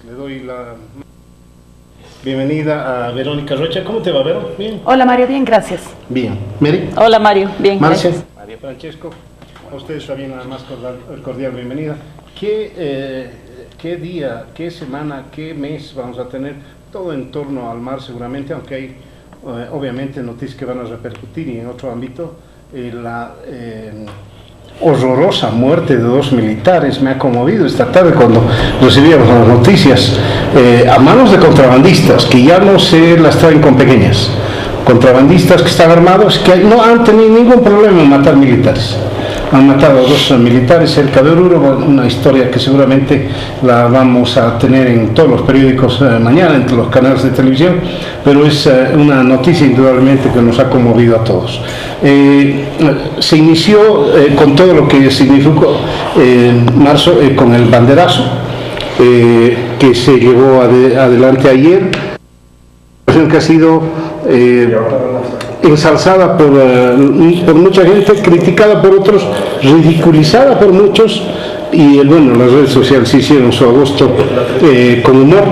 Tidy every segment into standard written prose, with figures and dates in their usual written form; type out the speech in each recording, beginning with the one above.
Le doy la bienvenida a Verónica Rocha. ¿Cómo te va, Vero? Bien. Hola Mario, bien, gracias. Bien. Mary. Hola Mario, bien, Marcia. gracias. María Francesco. A ustedes también la más cordial bienvenida. ¿Qué día, qué semana, qué mes vamos a tener? Todo en torno al mar seguramente, aunque hay obviamente noticias que van a repercutir y en otro ámbito. La horrorosa muerte de 2 militares me ha conmovido esta tarde cuando recibíamos las noticias a manos de contrabandistas que ya no se las traen con pequeñas, contrabandistas que están armados, que no han tenido ningún problema en matar militares. Han matado a 2 militares cerca de Oruro, una historia que seguramente la vamos a tener en todos los periódicos mañana, en los canales de televisión, pero es una noticia indudablemente que nos ha conmovido a todos. Se inició con todo lo que significó marzo, con el banderazo que se llevó adelante ayer, que ha sido ensalzada por mucha gente, criticada por otros, ridiculizada por muchos, y bueno, las redes sociales hicieron su agosto con humor,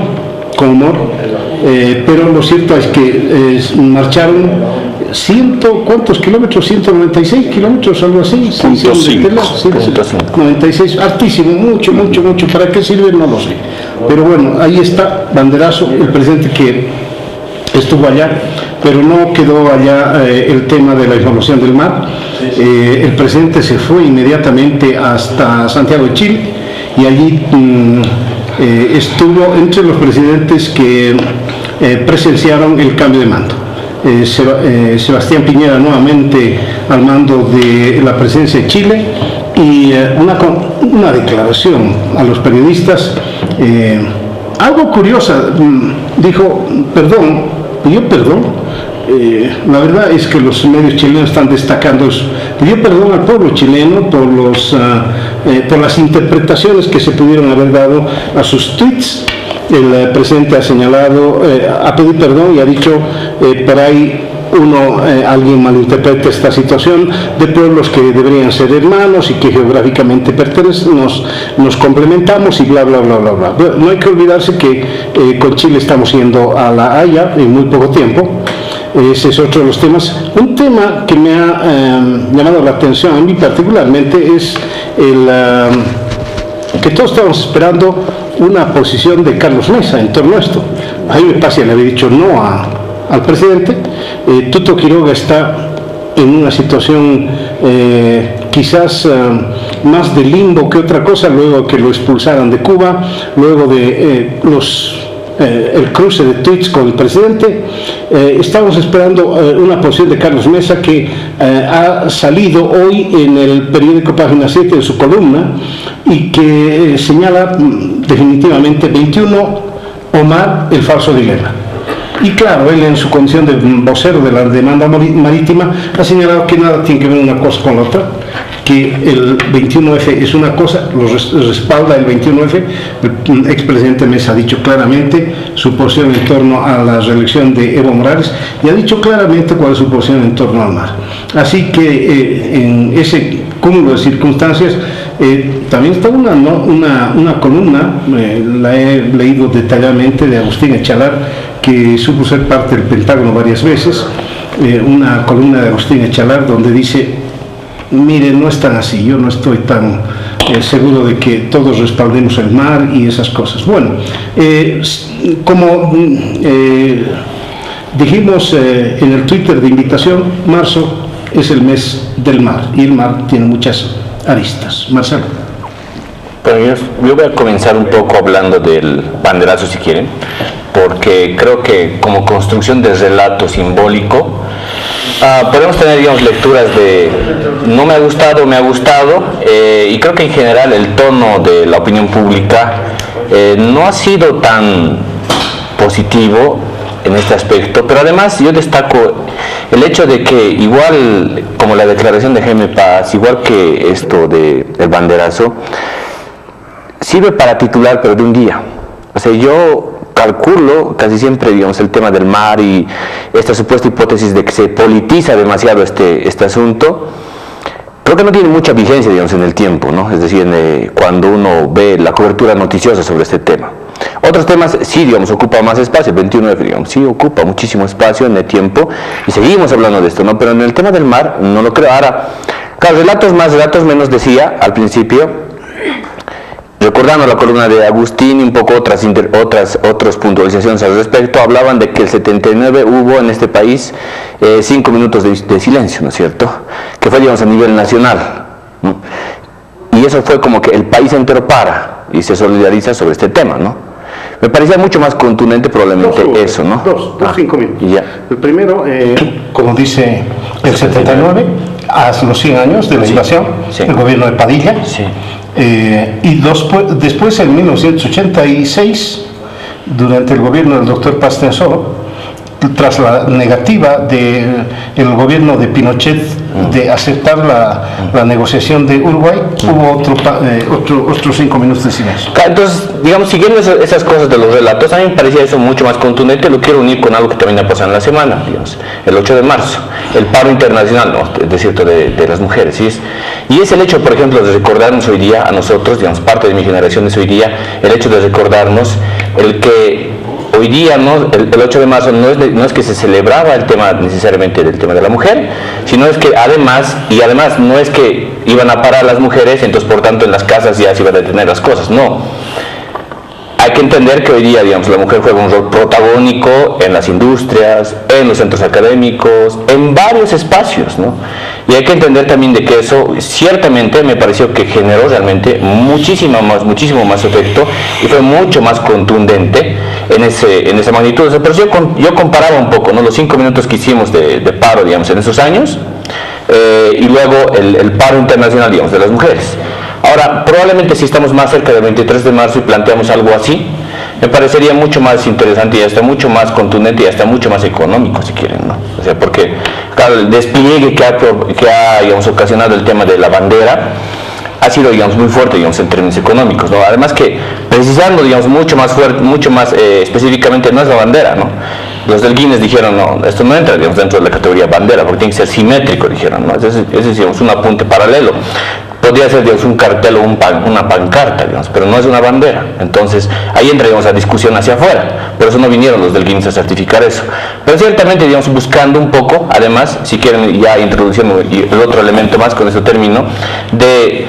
pero lo cierto es que marcharon ¿cuántos kilómetros? 196 kilómetros, algo así. 96, hartísimo, mucho. ¿Para qué sirve? No lo sé. Pero bueno, ahí está, banderazo, el presidente que estuvo allá, pero no quedó allá el tema de la información del mar. El presidente se fue inmediatamente hasta Santiago de Chile y allí estuvo entre los presidentes que presenciaron el cambio de mando. Sebastián Piñera nuevamente al mando de la presidencia de Chile y una declaración a los periodistas algo curiosa. Dijo pidió perdón. La verdad es que los medios chilenos están destacando eso. Pidió perdón al pueblo chileno por las interpretaciones que se pudieron haber dado a sus tweets. El presidente ha señalado, ha pedido perdón y ha dicho por ahí alguien malinterpreta esta situación de pueblos que deberían ser hermanos y que geográficamente nos complementamos y bla. No hay que olvidarse que con Chile estamos yendo a la Haya en muy poco tiempo. Ese es otro de los temas. Un tema que me ha llamado la atención a mí particularmente es que todos estamos esperando una posición de Carlos Mesa en torno a esto. A mí me pasa, le había dicho no al presidente. Tuto Quiroga está en una situación quizás más de limbo que otra cosa, luego que lo expulsaran de Cuba, luego de el cruce de tweets con el presidente. Estamos esperando una posición de Carlos Mesa que ha salido hoy en el periódico Página 7 en su columna y que señala definitivamente 21 Omar, el falso dilema. Y claro, él en su condición de vocero de la demanda marítima ha señalado que nada tiene que ver una cosa con la otra, que el 21F es una cosa, lo respalda el 21F. El expresidente Mesa ha dicho claramente su posición en torno a la reelección de Evo Morales y ha dicho claramente cuál es su posición en torno al mar. Así que en ese cúmulo de circunstancias también está una columna, la he leído detalladamente, de Agustín Echalar, que supo ser parte del Pentágono varias veces, una columna de Agustín Echalar donde dice: mire, no es tan así, yo no estoy tan seguro de que todos respaldemos el mar y esas cosas. Bueno, como dijimos en el Twitter de invitación, marzo es el mes del mar y el mar tiene muchas aristas. Marcelo. Bueno, yo voy a comenzar un poco hablando del banderazo, si quieren, porque creo que como construcción de relato simbólico podemos tener, digamos, lecturas de no me ha gustado, me ha gustado, y creo que en general el tono de la opinión pública no ha sido tan positivo en este aspecto, pero además yo destaco el hecho de que igual como la declaración de Jaime Paz, igual que esto del banderazo, sirve para titular, pero de un día. O sea, yo calculo casi siempre, digamos, el tema del mar y esta supuesta hipótesis de que se politiza demasiado este asunto, creo que no tiene mucha vigencia, digamos, en el tiempo, ¿no? Es decir, cuando uno ve la cobertura noticiosa sobre este tema. Otros temas sí, digamos, ocupa más espacio, el 21F, digamos, sí ocupa muchísimo espacio en el tiempo y seguimos hablando de esto, ¿no? Pero en el tema del mar no lo creo. Ahora, claro, relatos más, relatos menos, decía al principio, recordando la columna de Agustín y un poco otras puntualizaciones al respecto, hablaban de que el 79 hubo en este país 5 minutos de silencio, ¿no es cierto? Que fue, digamos, a nivel nacional, ¿no? Y eso fue como que el país entero para y se solidariza sobre este tema, ¿no? Me parecía mucho más contundente probablemente eso, ¿no? Dos 5 minutos. Ya. El primero, como dice el 79, a los 100 años de la invasión, el gobierno de Padilla. Sí. Y después, en 1986, durante el gobierno del doctor Paz Tensoro, tras la negativa del gobierno de Pinochet de aceptar la negociación de Uruguay, hubo otros 5 minutos de silencio. Entonces, digamos, siguiendo esas cosas de los relatos, a mí me parecía eso mucho más contundente. Lo quiero unir con algo que también ha pasado en la semana, digamos, el 8 de marzo, el paro internacional, ¿no? Es cierto, de las mujeres, ¿sí? Y es el hecho, por ejemplo, de recordarnos hoy día a nosotros, digamos, parte de mi generación es hoy día, el hecho de recordarnos el que hoy día, ¿no? El 8 de marzo no es que se celebraba el tema necesariamente del tema de la mujer, sino es que además no es que iban a parar las mujeres, entonces por tanto en las casas ya se iban a detener las cosas, no. Hay que entender que hoy día, digamos, la mujer juega un rol protagónico en las industrias, en los centros académicos, en varios espacios, ¿no? Y hay que entender también de que eso ciertamente me pareció que generó realmente muchísimo más efecto y fue mucho más contundente en esa magnitud. Pero yo comparaba un poco, ¿no? Los 5 minutos que hicimos de paro, digamos, en esos años, y luego el paro internacional, digamos, de las mujeres. Ahora, probablemente si estamos más cerca del 23 de marzo y planteamos algo así, me parecería mucho más interesante y hasta mucho más contundente y hasta mucho más económico, si quieren, ¿no? O sea, porque, claro, el despliegue que ha digamos, ocasionado el tema de la bandera ha sido, digamos, muy fuerte, digamos, en términos económicos, ¿no? Además que, precisando, digamos, mucho más específicamente, no es la bandera, ¿no? Los del Guinness dijeron, no, esto no entra, digamos, dentro de la categoría bandera, porque tiene que ser simétrico, dijeron, ¿no? Ese es, digamos, un apunte paralelo. Podría ser, digamos, un cartel o una pancarta, digamos, pero no es una bandera. Entonces, ahí entra, digamos, la discusión hacia afuera. Por eso no vinieron los del Guinness a certificar eso. Pero ciertamente, digamos, buscando un poco, además, si quieren ya introduciendo el otro elemento más, con este término, de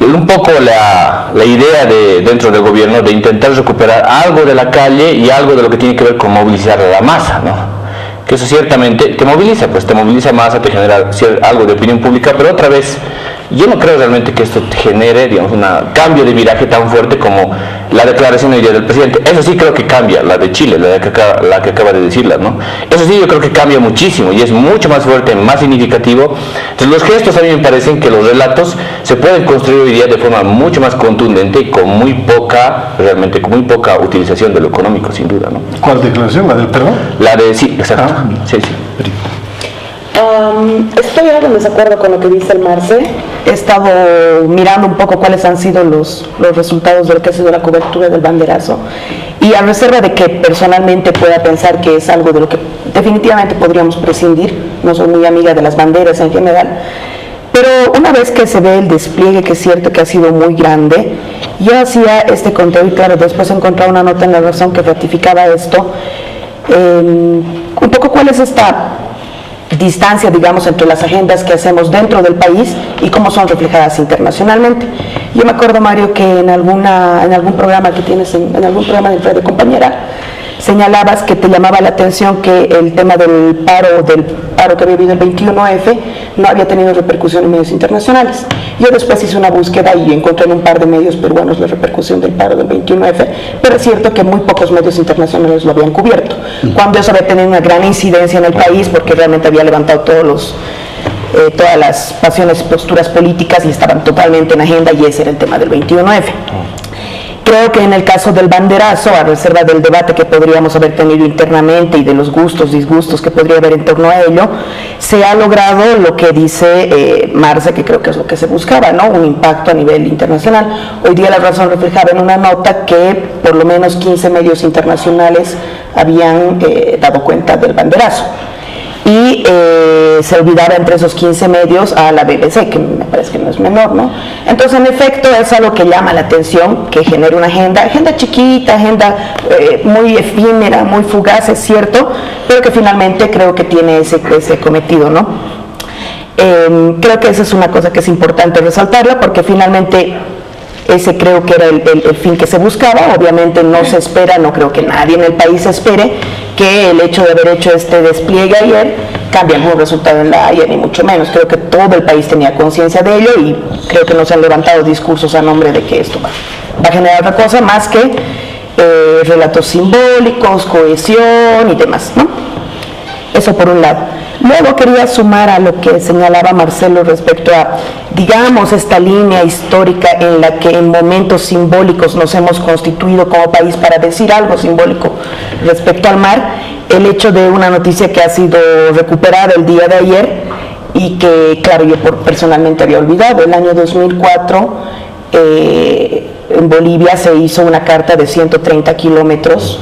un poco la idea dentro del gobierno de intentar recuperar algo de la calle y algo de lo que tiene que ver con movilizar a la masa, ¿no? Que eso ciertamente te moviliza masa, te genera algo de opinión pública, pero otra vez, yo no creo realmente que esto genere, digamos, un cambio de viraje tan fuerte como la declaración hoy día del presidente. Eso sí creo que cambia, la de Chile, la que acaba de decirla, ¿no? Eso sí yo creo que cambia muchísimo y es mucho más fuerte, más significativo. Entonces los gestos a mí me parecen que los relatos se pueden construir hoy día de forma mucho más contundente y con muy poca utilización de lo económico, sin duda, ¿no? ¿Cuál declaración? ¿La del perdón? La de, sí, exacto. Sí. Estoy algo en desacuerdo con lo que dice el Marce. He estado mirando un poco cuáles han sido los resultados de lo que ha sido la cobertura del banderazo, y a reserva de que personalmente pueda pensar que es algo de lo que definitivamente podríamos prescindir, no soy muy amiga de las banderas en general, pero una vez que se ve el despliegue, que es cierto que ha sido muy grande, yo hacía este conteo y claro, después encontré una nota en La Razón que ratificaba esto, un poco cuál es esta distancia, digamos, entre las agendas que hacemos dentro del país y cómo son reflejadas internacionalmente. Yo me acuerdo, Mario, que en algún programa que tienes, en algún programa de Radio Compañera, señalabas que te llamaba la atención que el tema del paro que había habido el 21F no había tenido repercusión en medios internacionales. Yo después hice una búsqueda y encontré en un par de medios peruanos la repercusión del paro del 21F, pero es cierto que muy pocos medios internacionales lo habían cubierto, cuando eso había tenido una gran incidencia en el país porque realmente había levantado todas las pasiones y posturas políticas y estaban totalmente en agenda, y ese era el tema del 21F. Creo que en el caso del banderazo, a reserva del debate que podríamos haber tenido internamente y de los gustos, disgustos que podría haber en torno a ello, se ha logrado lo que dice Marce, que creo que es lo que se buscaba, ¿no? Un impacto a nivel internacional. Hoy día La Razón reflejaba en una nota que por lo menos 15 medios internacionales habían dado cuenta del banderazo. y se olvidaba entre esos 15 medios a la BBC, que me parece que no es menor, ¿no? Entonces, en efecto, es algo que llama la atención, que genera una agenda chiquita, agenda muy efímera, muy fugaz, es cierto, pero que finalmente creo que tiene ese cometido, ¿no? Creo que esa es una cosa que es importante resaltarla, porque finalmente ese creo que era el fin que se buscaba. Obviamente no se espera, no creo que nadie en el país espere que el hecho de haber hecho este despliegue ayer cambie algún resultado en La Haya, ni mucho menos. Creo que todo el país tenía conciencia de ello y creo que no se han levantado discursos a nombre de que esto va a generar otra cosa más que relatos simbólicos, cohesión y demás, ¿no? Eso por un lado. Luego quería sumar a lo que señalaba Marcelo respecto a, digamos, esta línea histórica en la que en momentos simbólicos nos hemos constituido como país para decir algo simbólico respecto al mar, el hecho de una noticia que ha sido recuperada el día de ayer y que, claro, yo personalmente había olvidado. El año 2004 en Bolivia se hizo una carta de 130 kilómetros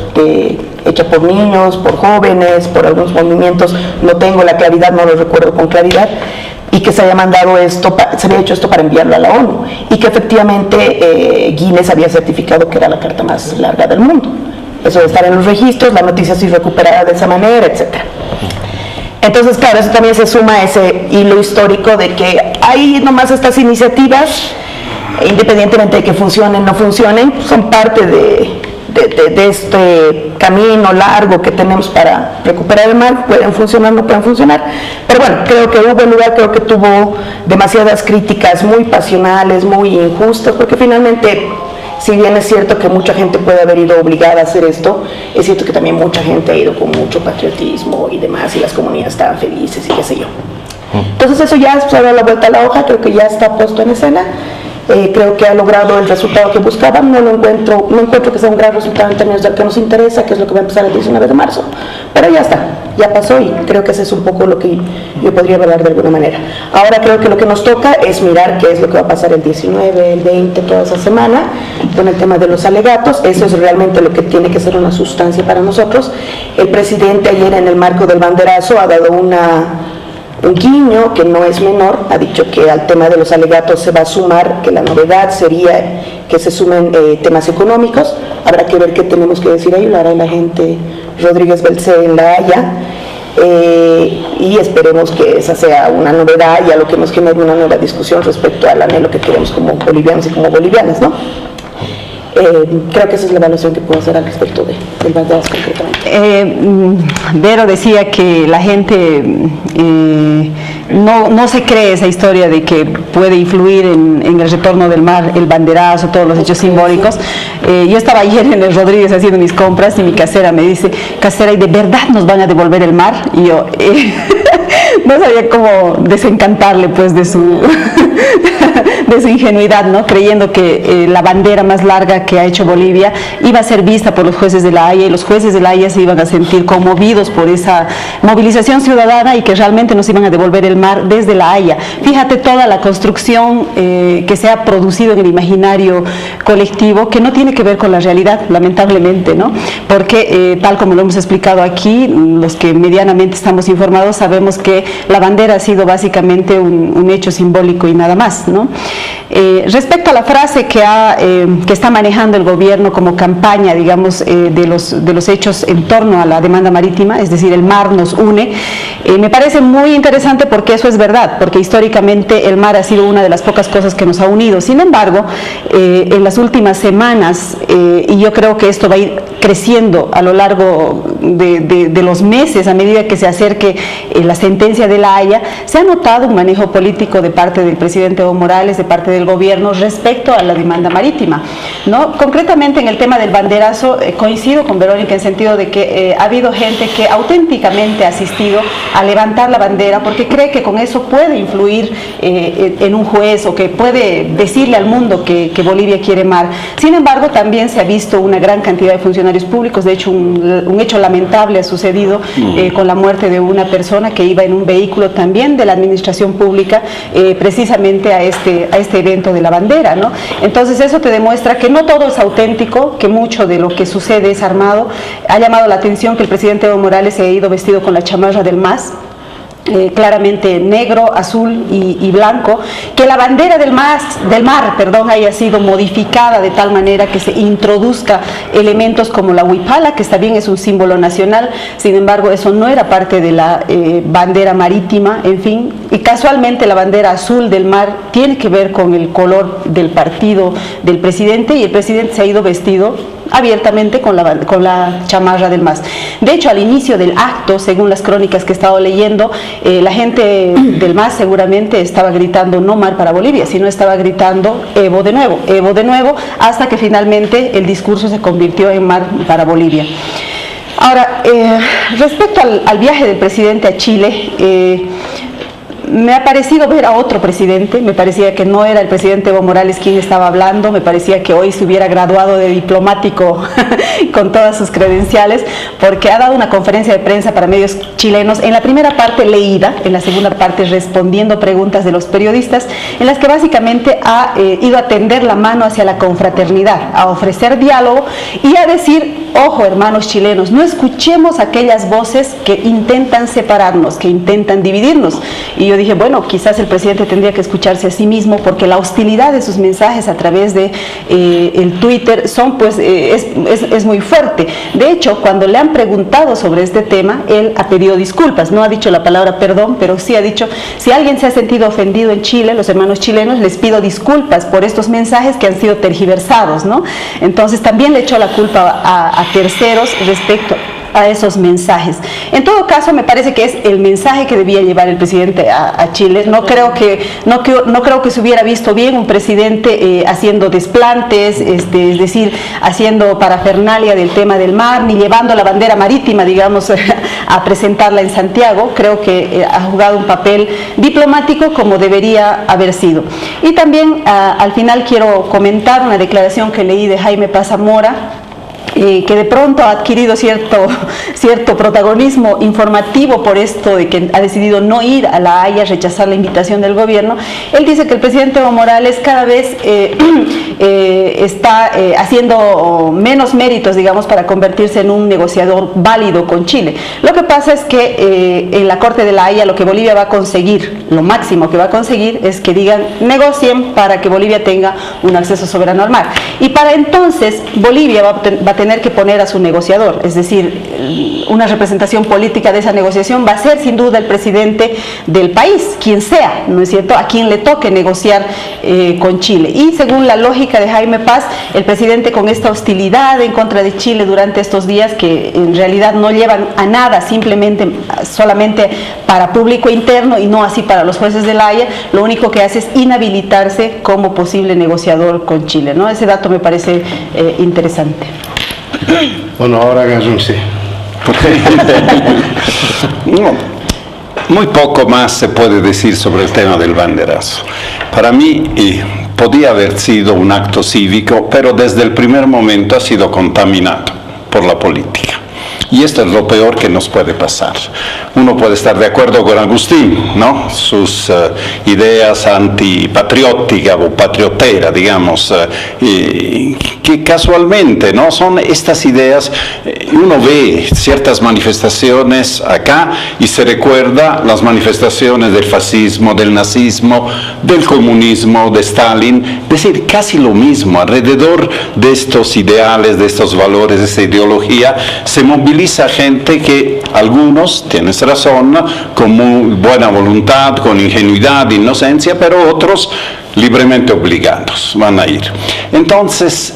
hecha por niños, por jóvenes, por algunos movimientos, no tengo la claridad, no lo recuerdo con claridad, y que se había mandado esto, se había hecho esto para enviarlo a la ONU, y que efectivamente Guinness había certificado que era la carta más larga del mundo. Eso de estar en los registros, la noticia así recuperada de esa manera, etcétera. Entonces, claro, eso también se suma a ese hilo histórico de que hay nomás estas iniciativas, independientemente de que funcionen o no funcionen, son parte de este camino largo que tenemos para recuperar el mar. Pueden funcionar, no pueden funcionar, pero bueno, creo que hubo lugar, creo que tuvo demasiadas críticas muy pasionales, muy injustas, porque finalmente, si bien es cierto que mucha gente puede haber ido obligada a hacer esto, es cierto que también mucha gente ha ido con mucho patriotismo y demás, y las comunidades estaban felices y qué sé yo. Entonces eso ya se ha dado la vuelta a la hoja, creo que ya está puesto en escena. Creo que ha logrado el resultado que buscaban. No encuentro que sea un gran resultado en términos de lo que nos interesa, que es lo que va a empezar el 19 de marzo, pero ya está, ya pasó, y creo que ese es un poco lo que yo podría hablar de alguna manera. Ahora creo que lo que nos toca es mirar qué es lo que va a pasar el 19, el 20, toda esa semana con el tema de los alegatos. Eso es realmente lo que tiene que ser una sustancia para nosotros. El presidente ayer, en el marco del banderazo, ha dado un guiño que no es menor, ha dicho que al tema de los alegatos se va a sumar, que la novedad sería que se sumen temas económicos. Habrá que ver qué tenemos que decir ahí, lo hará el agente Rodríguez Belcé en La Haya, y esperemos que esa sea una novedad y a lo que nos genere una nueva discusión respecto al anhelo que queremos como bolivianos y como bolivianas, ¿no? Creo que esa es la evaluación que puedo hacer al respecto del banderazo concretamente. Vero decía que la gente no se cree esa historia de que puede influir en el retorno del mar, el banderazo, todos los hechos simbólicos. Yo estaba ayer en el Rodríguez haciendo mis compras y mi casera me dice: casera, ¿y de verdad nos van a devolver el mar? Y yo no sabía cómo desencantarle pues de su ingenuidad, ¿no? Creyendo que la bandera más larga que ha hecho Bolivia iba a ser vista por los jueces de La Haya, y los jueces de La Haya se iban a sentir conmovidos por esa movilización ciudadana y que realmente nos iban a devolver el mar desde La Haya. Fíjate toda la construcción que se ha producido en el imaginario colectivo, que no tiene que ver con la realidad, lamentablemente, ¿no? Porque tal como lo hemos explicado aquí, los que medianamente estamos informados sabemos que la bandera ha sido básicamente un hecho simbólico y nada más, ¿no? Respecto a la frase que está manejando el gobierno como campaña, digamos, de los hechos en torno a la demanda marítima, es decir, el mar nos une, me parece muy interesante, porque eso es verdad, porque históricamente el mar ha sido una de las pocas cosas que nos ha unido. Sin embargo, en las últimas semanas, y yo creo que esto va a ir creciendo a lo largo de los meses, a medida que se acerque la sentencia de La Haya, se ha notado un manejo político de parte del presidente Evo Morales, de parte del gobierno, respecto a la demanda marítima, ¿no? Concretamente en el tema del banderazo, coincido con Verónica en sentido de que ha habido gente que auténticamente ha asistido a levantar la bandera porque cree que con eso puede influir en un juez, o que puede decirle al mundo que Bolivia quiere mar. Sin embargo, también se ha visto una gran cantidad de funcionarios públicos. De hecho, un hecho lamentable ha sucedido con la muerte de una persona que iba en un vehículo también de la administración pública, precisamente a este evento de la bandera, ¿no? Entonces eso te demuestra que no todo es auténtico, que mucho de lo que sucede es armado. Ha llamado la atención que el presidente Evo Morales se ha ido vestido con la chamarra del MAS, claramente negro, azul y blanco, que la bandera del mar, haya sido modificada de tal manera que se introduzca elementos como la huipala, que está bien, es un símbolo nacional, sin embargo eso no era parte de la bandera marítima, en fin, y casualmente la bandera azul del mar tiene que ver con el color del partido del presidente, y el presidente se ha ido vestido abiertamente con la chamarra del MAS. De hecho, al inicio del acto, según las crónicas que he estado leyendo, la gente del MAS seguramente estaba gritando no mar para Bolivia, sino estaba gritando Evo de nuevo, hasta que finalmente el discurso se convirtió en mar para Bolivia. Ahora, respecto al viaje del presidente a Chile, me ha parecido ver a otro presidente, me parecía que no era el presidente Evo Morales quien estaba hablando, me parecía que hoy se hubiera graduado de diplomático con todas sus credenciales, porque ha dado una conferencia de prensa para medios chilenos, en la primera parte leída, en la segunda parte respondiendo preguntas de los periodistas, en las que básicamente ha ido a tender la mano hacia la confraternidad, a ofrecer diálogo y a decir, ojo hermanos chilenos, no escuchemos aquellas voces que intentan separarnos, que intentan dividirnos. Y yo dije, bueno, quizás el presidente tendría que escucharse a sí mismo, porque la hostilidad de sus mensajes a través de el Twitter son, pues, es muy fuerte. De hecho, cuando le han preguntado sobre este tema, él ha pedido disculpas, no ha dicho la palabra perdón, pero sí ha dicho, si alguien se ha sentido ofendido en Chile, los hermanos chilenos, les pido disculpas por estos mensajes que han sido tergiversados, ¿no? Entonces también le echó la culpa a terceros respecto a esos mensajes. En todo caso, me parece que es el mensaje que debía llevar el presidente a Chile. No creo que se hubiera visto bien un presidente haciendo desplantes, es decir, haciendo parafernalia del tema del mar, ni llevando la bandera marítima, digamos, a presentarla en Santiago. Creo que ha jugado un papel diplomático como debería haber sido. Y también al final quiero comentar una declaración que leí de Jaime Paz Zamora, que de pronto ha adquirido cierto protagonismo informativo por esto de que ha decidido no ir a La Haya, rechazar la invitación del gobierno. Él dice que el presidente Evo Morales cada vez está haciendo menos méritos, digamos, para convertirse en un negociador válido con Chile. Lo que pasa es que en la Corte de La Haya lo que Bolivia va a conseguir, lo máximo que va a conseguir es que digan, negocien para que Bolivia tenga un acceso soberano al mar. Y para entonces Bolivia va a tener que poner a su negociador, es decir, una representación política de esa negociación va a ser sin duda el presidente del país, quien sea, ¿no es cierto?, a quien le toque negociar con Chile. Y según la lógica de Jaime Paz, el presidente, con esta hostilidad en contra de Chile durante estos días, que en realidad no llevan a nada, solamente para público interno y no así para los jueces de La Haya, lo único que hace es inhabilitarse como posible negociador con Chile, ¿no? Ese dato me parece interesante. Bueno, ahora agárrense. No, muy poco más se puede decir sobre el tema del banderazo. Para mí podía haber sido un acto cívico, pero desde el primer momento ha sido contaminado por la política. Y esto es lo peor que nos puede pasar. Uno puede estar de acuerdo con Agustín, ¿no? Sus ideas antipatrióticas o patriotera, digamos, que casualmente, ¿no? Son estas ideas, uno ve ciertas manifestaciones acá y se recuerda las manifestaciones del fascismo, del nazismo, del comunismo, de Stalin, es decir, casi lo mismo, alrededor de estos ideales, de estos valores, de esta ideología, se moviliza gente que algunos, tienes razón, con muy buena voluntad, con ingenuidad, inocencia, pero otros libremente obligados van a ir. Entonces,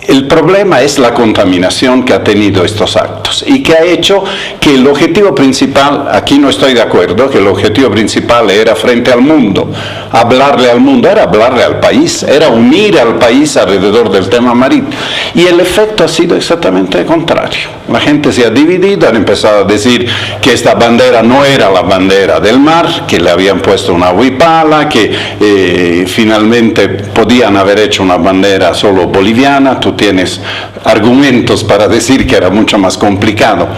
el problema es la contaminación que ha tenido estos actos y que ha hecho que el objetivo principal, aquí no estoy de acuerdo, que el objetivo principal era frente al mundo, hablarle al mundo, era hablarle al país, era unir al país alrededor del tema marítimo. Y el efecto ha sido exactamente el contrario. La gente se ha dividido, han empezado a decir que esta bandera no era la bandera del mar, que le habían puesto una huipala, que finalmente podían haber hecho una bandera solo boliviana. Tú tienes argumentos para decir que era mucho más complicado.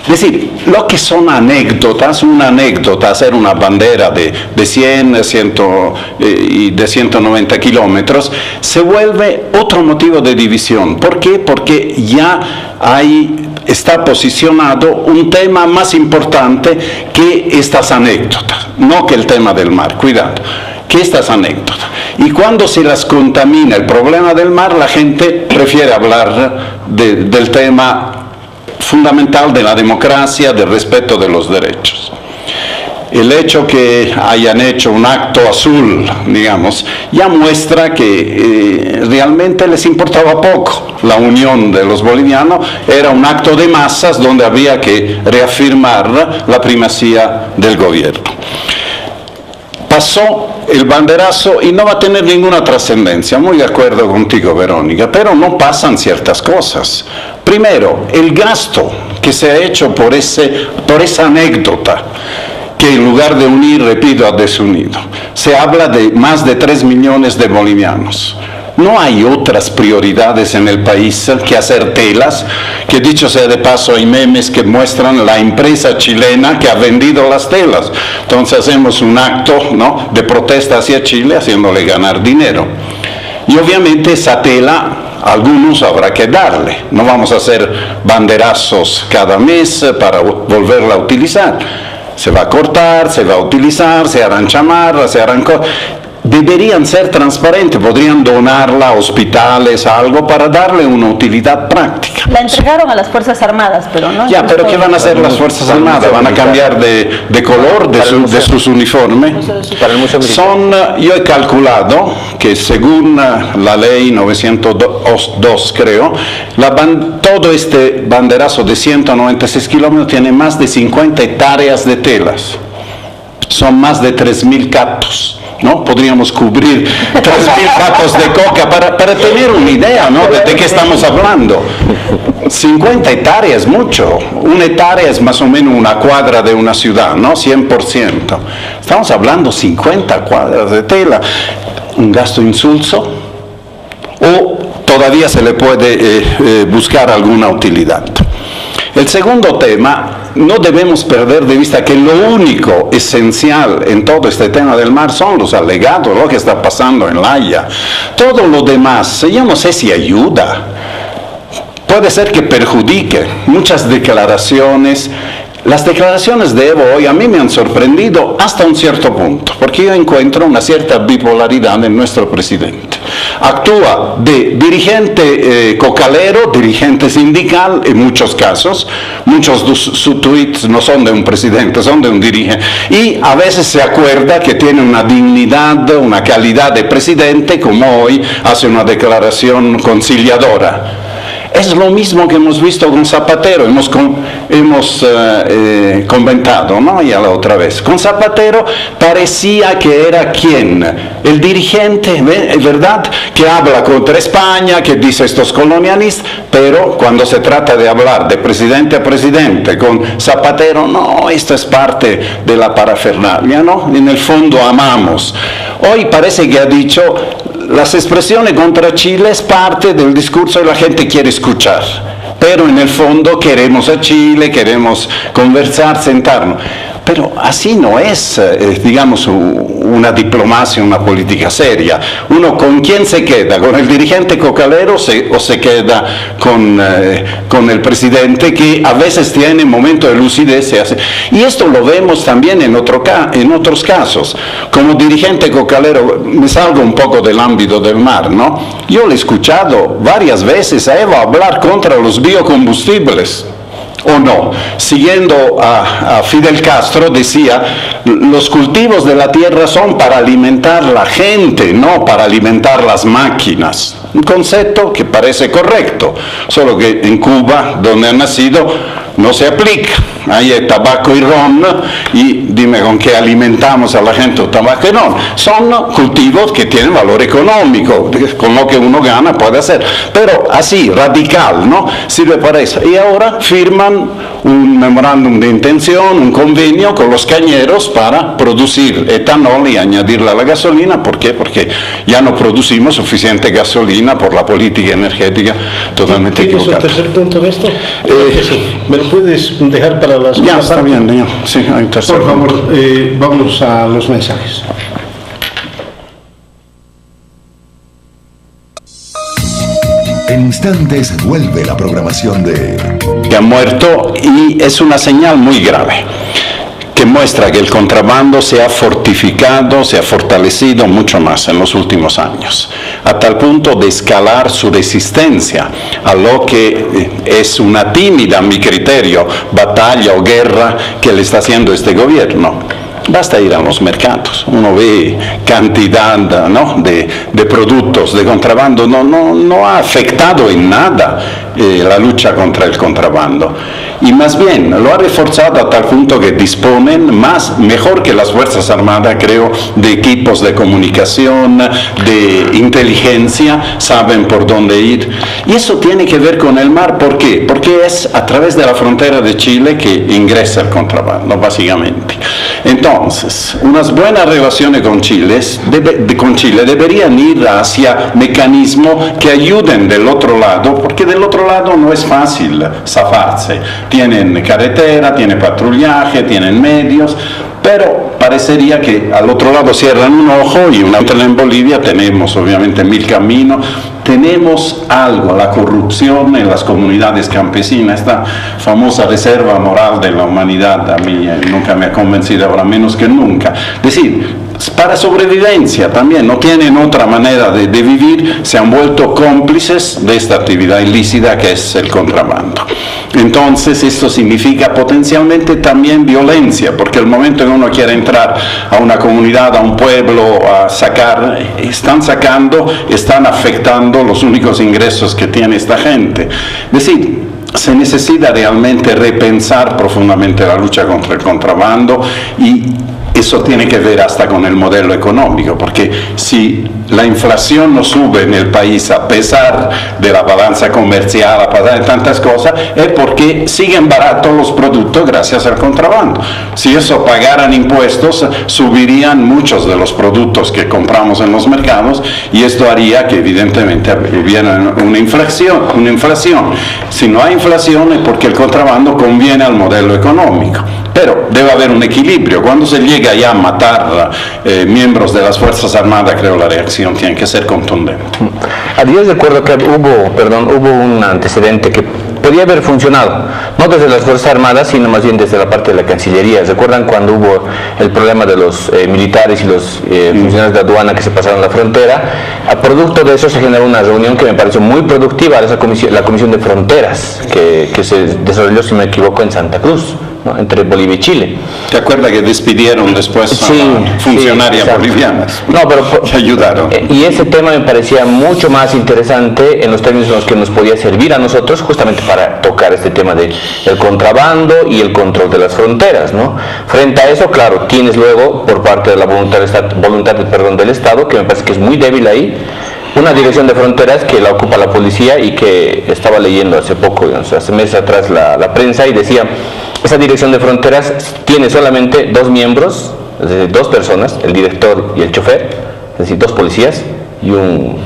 Es decir, lo que son anécdotas, una anécdota, hacer una bandera de 100 y de 190 kilómetros, se vuelve otro motivo de división. ¿Por qué? Porque ya hay está posicionado un tema más importante que estas anécdotas, no que el tema del mar, cuidado, que estas anécdotas. Y cuando se las contamina el problema del mar, la gente prefiere hablar del tema fundamental de la democracia, del respeto de los derechos. El hecho que hayan hecho un acto azul, digamos, ya muestra que realmente les importaba poco la unión de los bolivianos, era un acto de masas donde había que reafirmar la primacía del gobierno. Pasó el banderazo y no va a tener ninguna trascendencia, muy de acuerdo contigo, Verónica, pero no pasan ciertas cosas. Primero, el gasto que se ha hecho por esa anécdota, que en lugar de unir, repito, ha desunido. Se habla de más de 3 millones de bolivianos. No hay otras prioridades en el país que hacer telas, que dicho sea de paso hay memes que muestran la empresa chilena que ha vendido las telas. Entonces hacemos un acto, ¿no?, de protesta hacia Chile haciéndole ganar dinero. Y obviamente esa tela algunos habrá que darle. No vamos a hacer banderazos cada mes para volverla a utilizar. Se va a cortar, se va a utilizar, se harán chamarras, se harán cosas. Deberían ser transparentes, podrían donarla a hospitales, a algo para darle una utilidad práctica. La entregaron a las Fuerzas Armadas, pero no. Ya, pero ¿qué van a hacer las Fuerzas Armadas? ¿Van a cambiar de color de sus uniformes? Yo he calculado que según la ley 902, creo, todo este banderazo de 196 kilómetros tiene más de 50 hectáreas de telas. Son más de 3.000 catos. ¿No? Podríamos cubrir 3.000 catos de coca para tener una idea, ¿no?, de qué estamos hablando. 50 hectáreas es mucho. Una hectárea es más o menos una cuadra de una ciudad, ¿no? 100%. Estamos hablando 50 cuadras de tela. Un gasto insulso o todavía se le puede buscar alguna utilidad. El segundo tema, no debemos perder de vista que lo único esencial en todo este tema del mar son los alegados, lo que está pasando en La Haya. Todo lo demás, yo no sé si ayuda, puede ser que perjudique. Muchas declaraciones. Las declaraciones de Evo hoy a mí me han sorprendido hasta un cierto punto, porque yo encuentro una cierta bipolaridad en nuestro presidente. Actúa de dirigente cocalero, dirigente sindical en muchos casos, muchos de sus tweets no son de un presidente, son de un dirigente, y a veces se acuerda que tiene una dignidad, una calidad de presidente, como hoy hace una declaración conciliadora. Es lo mismo que hemos visto con Zapatero, hemos comentado, ¿no?, ya la otra vez. Con Zapatero parecía que era ¿quién? El dirigente, ¿verdad?, que habla contra España, que dice estos colonialistas, pero cuando se trata de hablar de presidente a presidente con Zapatero, no, esto es parte de la parafernalia, ¿no? En el fondo amamos. Hoy parece que ha dicho, las expresiones contra Chile es parte del discurso y la gente quiere escuchar, pero en el fondo queremos a Chile, queremos conversar, sentarnos. Pero así no es, digamos, una diplomacia, una política seria. Uno, ¿con quién se queda? ¿Con el dirigente cocalero o se queda con el presidente, que a veces tiene momentos de lucidez? Y esto lo vemos también en otros casos. Como dirigente cocalero, me salgo un poco del ámbito del mar, ¿no? Yo le he escuchado varias veces a Evo hablar contra los biocombustibles. ¿O no? Siguiendo a Fidel Castro, decía, los cultivos de la tierra son para alimentar la gente, no para alimentar las máquinas. Un concepto que parece correcto, solo que en Cuba, donde ha nacido, no se aplica. Ahí hay tabaco y ron, y dime con qué alimentamos a la gente, tabaco y ron. Son cultivos que tienen valor económico, con lo que uno gana puede hacer, pero así, radical, ¿no? Sirve para eso. Y ahora firman un memorándum de intención, un convenio con los cañeros para producir etanol y añadirle a la gasolina. ¿Por qué? Porque ya no producimos suficiente gasolina por la política energética totalmente equivocada. ¿Tienes un tercer punto de esto? Sí. ¿Me lo puedes dejar para las... Ya, está bien, señor. Sí, hay un tercer punto. Por favor, vamos a los mensajes. En instantes vuelve la programación de que han muerto, y es una señal muy grave que muestra que el contrabando se ha fortificado, se ha fortalecido mucho más en los últimos años, a tal punto de escalar su resistencia a lo que es una tímida, a mi criterio, batalla o guerra que le está haciendo este gobierno. Basta ir a los mercados, uno ve cantidad, ¿no?, de productos de contrabando, no ha afectado en nada la lucha contra el contrabando, y más bien lo ha reforzado a tal punto que disponen mejor que las Fuerzas Armadas, creo, de equipos de comunicación, de inteligencia, saben por dónde ir, y eso tiene que ver con el mar. ¿Por qué? Porque es a través de la frontera de Chile que ingresa el contrabando, básicamente. Entonces, unas buenas relaciones con Chile deberían ir hacia mecanismos que ayuden del otro lado, porque del otro lado no es fácil zafarse. Tienen carretera, tienen patrullaje, tienen medios, pero parecería que al otro lado cierran un ojo, y en Bolivia tenemos obviamente 1000 caminos, tenemos algo, la corrupción en las comunidades campesinas, esta famosa reserva moral de la humanidad, a mí nunca me ha convencido, ahora menos que nunca. Es decir, para sobrevivencia también, no tienen otra manera de vivir, se han vuelto cómplices de esta actividad ilícita que es el contrabando. Entonces esto significa potencialmente también violencia, porque el momento en que uno quiere entrar a una comunidad, a un pueblo, a sacar, están afectando los únicos ingresos que tiene esta gente. Es decir, se necesita realmente repensar profundamente la lucha contra el contrabando, y eso tiene que ver hasta con el modelo económico, porque si la inflación no sube en el país a pesar de la balanza comercial, a pesar de tantas cosas, es porque siguen baratos los productos gracias al contrabando. Si eso pagaran impuestos, subirían muchos de los productos que compramos en los mercados, y esto haría que evidentemente hubiera una inflación. Si no hay inflación es porque el contrabando conviene al modelo económico. Pero debe haber un equilibrio. Cuando se llega ya a matar miembros de las Fuerzas Armadas, creo la reacción tiene que ser contundente. Yo recuerdo que hubo un antecedente que podía haber funcionado, no desde las Fuerzas Armadas, sino más bien desde la parte de la Cancillería. ¿Recuerdan cuando hubo el problema de los militares y los funcionarios de aduana que se pasaron la frontera? A producto de eso se generó una reunión que me pareció muy productiva, la Comisión de Fronteras, que se desarrolló, si no me equivoco, en Santa Cruz, ¿no?, entre Bolivia y Chile. ¿Te acuerdas que despidieron después a funcionarias bolivianas? No, pero que ayudaron. Y ese tema me parecía mucho más interesante en los términos en los que nos podía servir a nosotros, justamente para tocar este tema del contrabando y el control de las fronteras, ¿no? Frente a eso, claro, tienes luego, por parte de la voluntad del Estado, que me parece que es muy débil ahí, una dirección de fronteras que la ocupa la policía, y que estaba leyendo hace poco, hace meses atrás, la prensa, y decía: esa dirección de fronteras tiene solamente 2 miembros, es decir, 2 personas, el director y el chofer, es decir, 2 policías y un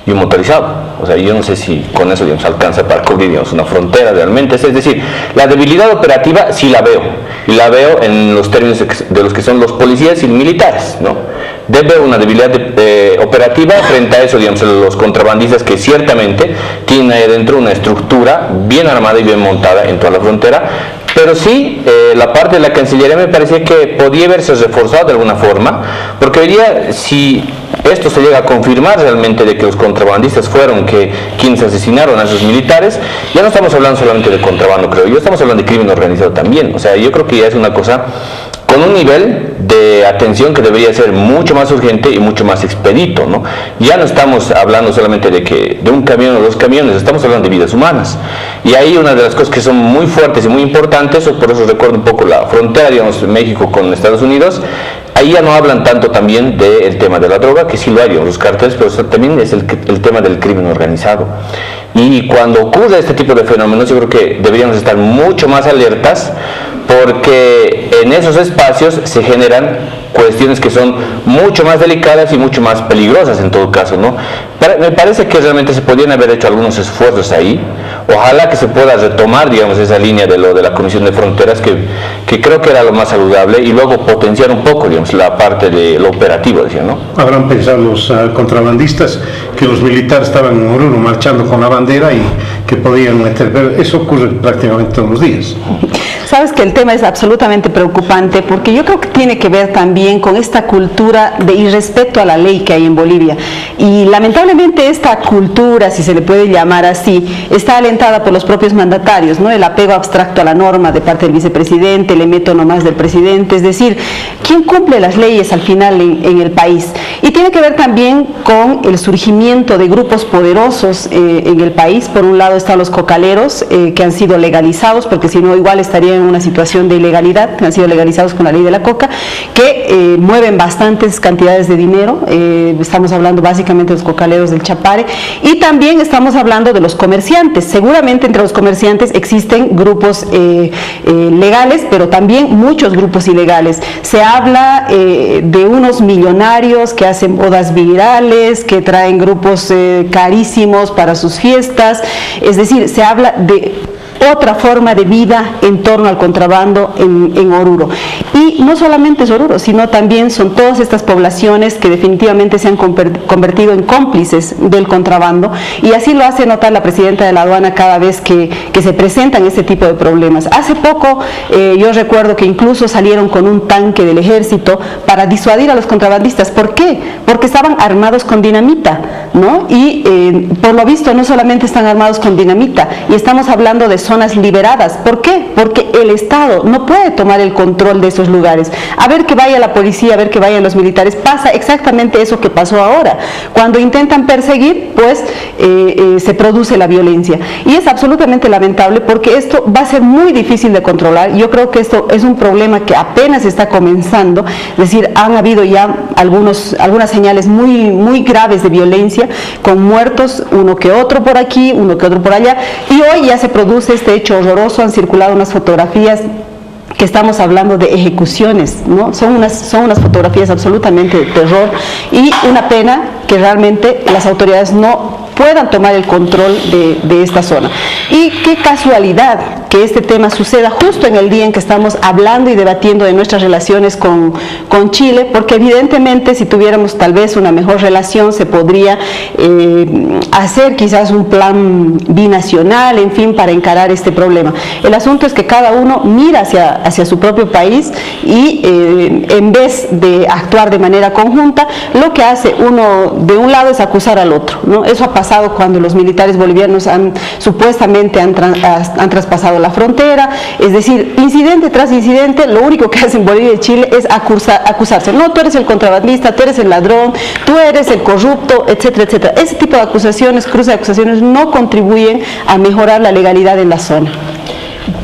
motorizado. O sea, yo no sé si con eso, digamos, alcanza para cubrir, digamos, una frontera realmente. Es decir, la debilidad operativa sí la veo, y la veo en los términos de los que son los policías y militares, ¿no? Debe haber una debilidad operativa frente a eso, digamos, los contrabandistas, que ciertamente tienen ahí adentro una estructura bien armada y bien montada en toda la frontera. Pero sí, la parte de la Cancillería me parecía que podía haberse reforzado de alguna forma, porque hoy día, si esto se llega a confirmar realmente de que los contrabandistas fueron quienes asesinaron a esos militares, ya no estamos hablando solamente de contrabando, creo yo, estamos hablando de crimen organizado también. O sea, yo creo que ya es una cosa con un nivel de atención que debería ser mucho más urgente y mucho más expedito, ¿no? Ya no estamos hablando solamente de un camión o 2 camiones, estamos hablando de vidas humanas. Y ahí una de las cosas que son muy fuertes y muy importantes, por eso recuerdo un poco la frontera, digamos, México con Estados Unidos, ahí ya no hablan tanto también del tema de la droga, que sí lo hay, los carteles, pero también es el tema del crimen organizado. Y cuando ocurre este tipo de fenómenos, yo creo que deberíamos estar mucho más alertas, porque en esos espacios se generan cuestiones que son mucho más delicadas y mucho más peligrosas en todo caso, ¿no? Me parece que realmente se podrían haber hecho algunos esfuerzos ahí, ojalá que se pueda retomar, digamos, esa línea de lo de la Comisión de Fronteras, que creo que era lo más saludable, y luego potenciar un poco, digamos, la parte de lo operativo, decía, ¿no? Habrán pensado los contrabandistas que los militares estaban en Oruro marchando con la bandera y que podían meter, pero eso ocurre prácticamente todos los días. Sabes que el tema es absolutamente preocupante porque yo creo que tiene que ver también con esta cultura de irrespeto a la ley que hay en Bolivia, y lamentablemente esta cultura, si se le puede llamar así, está alentada por los propios mandatarios, ¿no? El apego abstracto a la norma de parte del vicepresidente, el método nomás del presidente, es decir, ¿quién cumple las leyes al final en el país? Y tiene que ver también con el surgimiento de grupos poderosos en el país. Por un lado están los cocaleros, que han sido legalizados, porque si no igual estarían en una situación de ilegalidad, que han sido legalizados con la ley de la coca, que mueven bastantes cantidades de dinero. Estamos hablando básicamente de los cocaleros del Chapare, y también estamos hablando de los comerciantes. Seguramente entre los comerciantes existen grupos legales, pero también muchos grupos ilegales. Se habla de unos millonarios que hacen bodas virales, que traen grupos carísimos para sus fiestas, es decir, se habla de otra forma de vida en torno al contrabando en Oruro. Y no solamente es Oruro, sino también son todas estas poblaciones que definitivamente se han convertido en cómplices del contrabando, y así lo hace notar la presidenta de la aduana cada vez que se presentan este tipo de problemas. Hace poco yo recuerdo que incluso salieron con un tanque del ejército para disuadir a los contrabandistas. ¿Por qué? Porque estaban armados con dinamita, ¿no? Y por lo visto no solamente están armados con dinamita, y estamos hablando de zonas liberadas. ¿Por qué? Porque el Estado no puede tomar el control de esos lugares. A ver que vaya la policía, a ver que vayan los militares. Pasa exactamente eso que pasó ahora. Cuando intentan perseguir, pues se produce la violencia. Y es absolutamente lamentable porque esto va a ser muy difícil de controlar. Yo creo que esto es un problema que apenas está comenzando. Es decir, han habido ya algunas señales muy graves de violencia, con muertos, uno que otro por aquí, uno que otro por allá. Y hoy ya se produce este hecho horroroso. Han circulado unas fotografías que estamos hablando de ejecuciones, ¿no? Son unas fotografías absolutamente de terror, y una pena que realmente las autoridades no puedan tomar el control de esta zona. Y qué casualidad que este tema suceda justo en el día en que estamos hablando y debatiendo de nuestras relaciones con Chile, porque evidentemente si tuviéramos tal vez una mejor relación se podría hacer quizás un plan binacional, en fin, para encarar este problema. El asunto es que cada uno mira hacia su propio país, y en vez de actuar de manera conjunta, lo que hace uno de un lado es acusar al otro, ¿no? Eso ha pasado cuando los militares bolivianos supuestamente han traspasado la frontera. Es decir, incidente tras incidente, lo único que hacen Bolivia y Chile es acusarse. No, tú eres el contrabandista, tú eres el ladrón, tú eres el corrupto, etcétera, etcétera. Ese tipo de acusaciones, cruce de acusaciones, no contribuyen a mejorar la legalidad en la zona.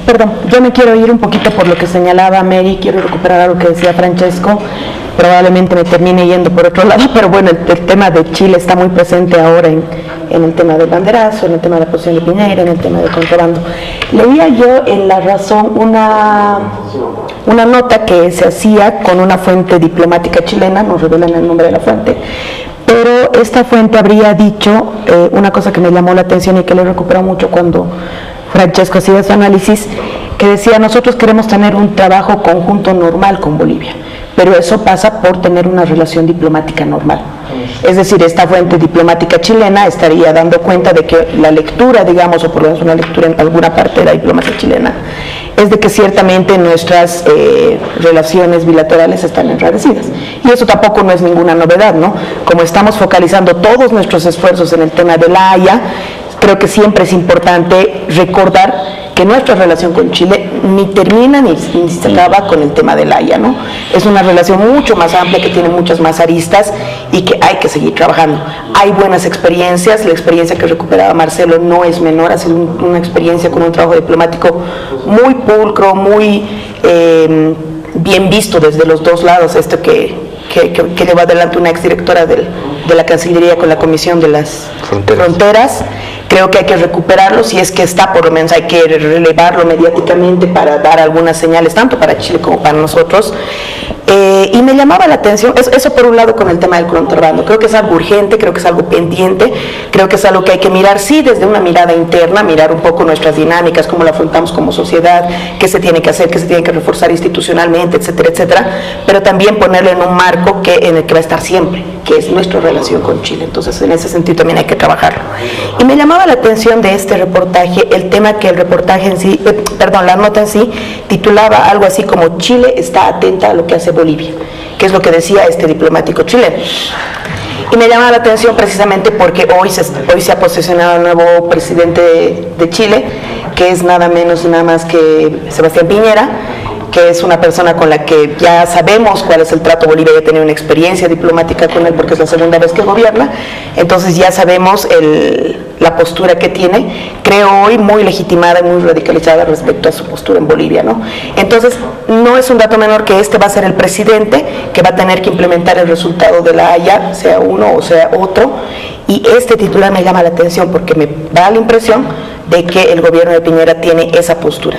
Perdón, yo me quiero ir un poquito por lo que señalaba Mary, quiero recuperar algo que decía Francesco. Probablemente me termine yendo por otro lado, pero bueno, el tema de Chile está muy presente ahora en el tema del banderazo, en el tema de la posición de Piñera, en el tema del contrabando. Leía yo en La Razón una nota que se hacía con una fuente diplomática chilena, no revelan el nombre de la fuente, pero esta fuente habría dicho una cosa que me llamó la atención y que lo recuperó mucho cuando Francesco hacía su análisis, que decía: nosotros queremos tener un trabajo conjunto normal con Bolivia, pero eso pasa por tener una relación diplomática normal. Es decir, esta fuente diplomática chilena estaría dando cuenta de que la lectura, digamos, o por lo menos una lectura en alguna parte de la diplomacia chilena, es de que ciertamente nuestras relaciones bilaterales están enrarecidas. Y eso tampoco no es ninguna novedad, ¿no? Como estamos focalizando todos nuestros esfuerzos en el tema de la Haya, creo que siempre es importante recordar que nuestra relación con Chile ni termina ni se acaba con el tema de la Haya, ¿no? Es una relación mucho más amplia, que tiene muchas más aristas y que hay que seguir trabajando. Hay buenas experiencias, la experiencia que recuperaba Marcelo no es menor, ha sido una experiencia con un trabajo diplomático muy pulcro, muy bien visto desde los dos lados, esto que lleva adelante una exdirectora de la Cancillería con la Comisión de las Fronteras. Creo que hay que recuperarlo, si es que está, por lo menos hay que relevarlo mediáticamente para dar algunas señales, tanto para Chile como para nosotros. Y me llamaba la atención, eso por un lado con el tema del contrabando, creo que es algo urgente, creo que es algo pendiente, creo que es algo que hay que mirar, sí, desde una mirada interna, mirar un poco nuestras dinámicas, cómo la afrontamos como sociedad, qué se tiene que hacer, qué se tiene que reforzar institucionalmente, etcétera, etcétera, pero también ponerlo en un marco en el que va a estar siempre, que es nuestra relación con Chile. Entonces, en ese sentido también hay que trabajarlo. Y me llamaba la atención de este reportaje, el tema que el reportaje en sí, la nota en sí, titulaba algo así como Chile está atenta a lo que hace Bolivia, que es lo que decía este diplomático chileno. Y me llama la atención precisamente porque hoy se ha posesionado el nuevo presidente de Chile, que es nada menos y nada más que Sebastián Piñera, que es una persona con la que ya sabemos cuál es el trato. Bolivia ya tiene una experiencia diplomática con él porque es la segunda vez que gobierna, entonces ya sabemos la postura que tiene, creo hoy muy legitimada y muy radicalizada respecto a su postura en Bolivia, ¿no? Entonces, no es un dato menor que este va a ser el presidente que va a tener que implementar el resultado de la Haya, sea uno o sea otro, y este titular me llama la atención porque me da la impresión de que el gobierno de Piñera tiene esa postura,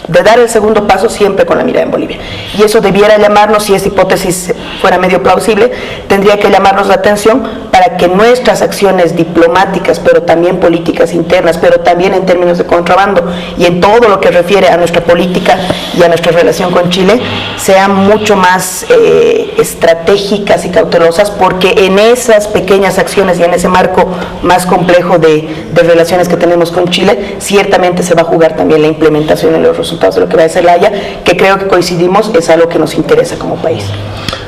de dar el segundo paso siempre con la mirada en Bolivia. Y eso debiera llamarnos, si esa hipótesis fuera medio plausible, tendría que llamarnos la atención para que nuestras acciones diplomáticas, pero también políticas internas, pero también en términos de contrabando y en todo lo que refiere a nuestra política y a nuestra relación con Chile, sean mucho más estratégicas y cautelosas, porque en esas pequeñas acciones y en ese marco más complejo de relaciones que tenemos con Chile, ciertamente se va a jugar también la implementación en los resultados de lo que va a ser la Haya, que creo que coincidimos, es algo que nos interesa como país.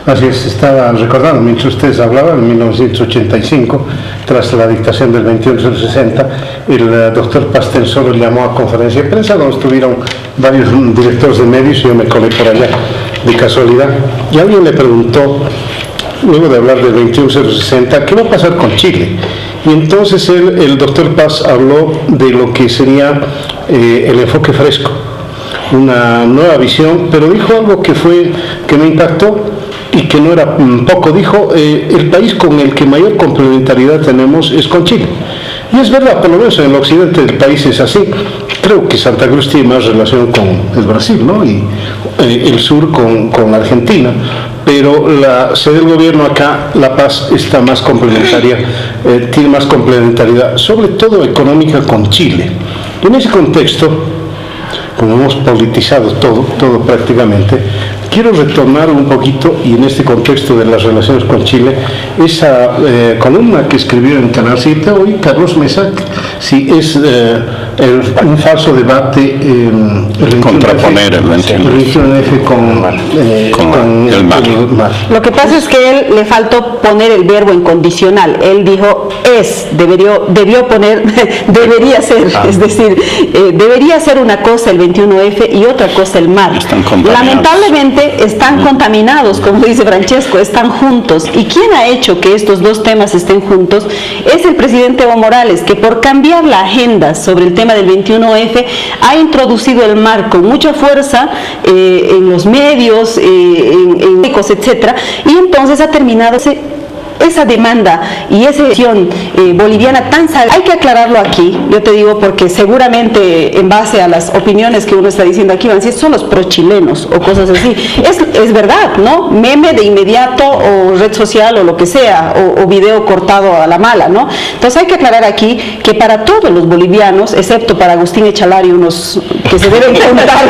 Así es, estaba recordando, mientras ustedes hablaban, en 1985, tras la dictación del 21/60, el doctor Pastensoro llamó a conferencia de prensa, donde estuvieron varios directores de medios, y yo me colé por allá de casualidad, y alguien le preguntó, luego de hablar del 21/60, ¿qué va a pasar con Chile? Y entonces el doctor Paz habló de lo que sería el enfoque fresco, una nueva visión, pero dijo algo que me impactó y que no era poco. Dijo, el país con el que mayor complementariedad tenemos es con Chile. Y es verdad, por lo menos en el occidente del país es así. Creo que Santa Cruz tiene más relación con el Brasil, ¿no? Y el sur con Argentina. Pero la sede del gobierno acá, La Paz, está más complementaria, tiene más complementariedad, sobre todo económica, con Chile. Y en ese contexto, como hemos politizado todo prácticamente, quiero retomar un poquito, y en este contexto de las relaciones con Chile, esa columna que escribió en Canal 7 hoy Carlos Mesa, si es un falso debate, contraponer el 21F con el mar. Lo que pasa es que él le faltó poner el verbo en condicional. Él dijo debió poner debería ser, es decir, debería ser una cosa el 21F y otra cosa el mar. Lamentablemente están contaminados, como dice Francesco, están juntos. ¿Y quién ha hecho que estos dos temas estén juntos? Es el presidente Evo Morales, que por cambiar la agenda sobre el tema del 21F ha introducido el mar con mucha fuerza en los medios, en etcétera, y entonces ha terminado esa demanda y esa acción boliviana tan salvaje. Hay que aclararlo aquí, yo te digo, porque seguramente en base a las opiniones que uno está diciendo aquí van a decir, son los pro-chilenos o cosas así. Es verdad, ¿no? Meme de inmediato o red social o lo que sea, o video cortado a la mala, ¿no? Entonces hay que aclarar aquí que para todos los bolivianos, excepto para Agustín Echalari, unos que se deben contar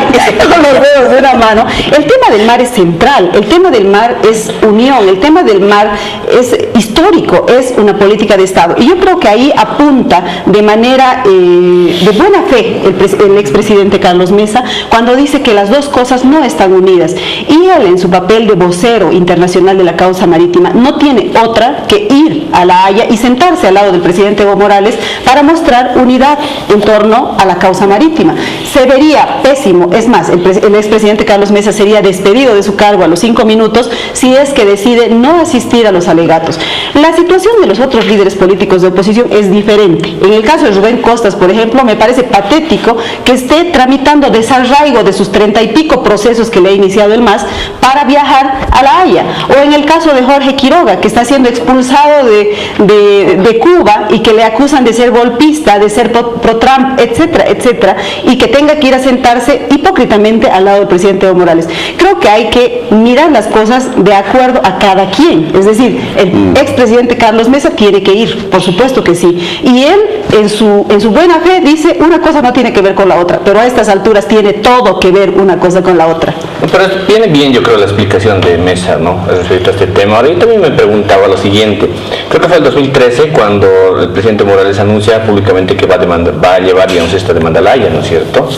con los dedos de una mano, el tema del mar es central, el tema del mar es unión, el tema del mar es histórico, es una política de Estado. Y yo creo que ahí apunta de manera de buena fe el expresidente Carlos Mesa cuando dice que las dos cosas no están unidas. Y él, en su papel de vocero internacional de la causa marítima, no tiene otra que ir a La Haya y sentarse al lado del presidente Evo Morales para mostrar unidad en torno a la causa marítima. Se vería pésimo, es más, el expresidente Carlos Mesa sería despedido de su cargo a los 5 minutos si es que decide no asistir a los alegatos. La situación de los otros líderes políticos de oposición es diferente. En el caso de Rubén Costas, por ejemplo, me parece patético que esté tramitando desarraigo de sus 30 y pico procesos que le ha iniciado el MAS para viajar a La Haya. O en el caso de Jorge Quiroga, que está siendo expulsado de Cuba y que le acusan de ser golpista, de ser pro-Trump, etcétera, etcétera, y que tenga tenga que ir a sentarse hipócritamente al lado del presidente Evo Morales. Creo que hay que mirar las cosas de acuerdo a cada quien. Es decir, el expresidente Carlos Mesa tiene que ir, por supuesto que sí. Y él, en su buena fe, dice una cosa no tiene que ver con la otra, pero a estas alturas tiene todo que ver una cosa con la otra. Pero viene bien, yo creo, la explicación de Mesa, ¿no?, respecto a este tema. Ahora, yo también me preguntaba lo siguiente. Creo que fue el 2013 cuando el presidente Morales anuncia públicamente que va a llevar, digamos, esta demanda a la Haya, ¿no es cierto?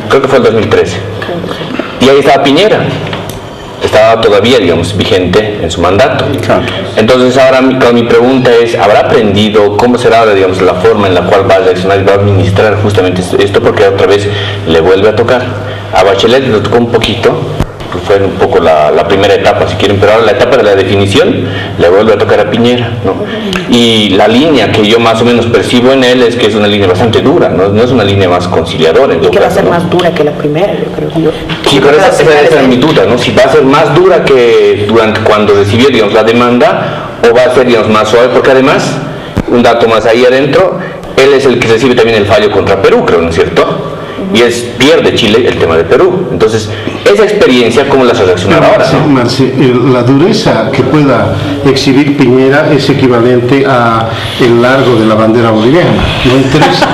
Creo que fue el 2013. Y ahí estaba Piñera. Estaba todavía, digamos, vigente en su mandato. Claro. Entonces ahora mi pregunta es, ¿habrá aprendido cómo será, digamos, la forma en la cual va a reaccionar y va a administrar justamente esto? Porque otra vez le vuelve a tocar. A Bachelet le tocó un poquito, pues fue un poco la primera etapa, si quieren, pero ahora la etapa de la definición le vuelve a tocar a Piñera, ¿no? Y la línea que yo más o menos percibo en él es que es una línea bastante dura, no es una línea más conciliadora. Y que va a ser más dura que la primera, yo creo. Sí, pero esa es mi duda, ¿no? Si va a ser más dura que cuando recibió, digamos, la demanda, o va a ser, digamos, más suave, porque además, un dato más ahí adentro, él es el que recibe también el fallo contra Perú, creo, ¿no es cierto? Y pierde Chile el tema de Perú. Entonces, esa experiencia, ¿cómo la vas a reaccionar ahora, no? Marce, la dureza que pueda exhibir Piñera es equivalente a el largo de la bandera boliviana. ¿No interesa?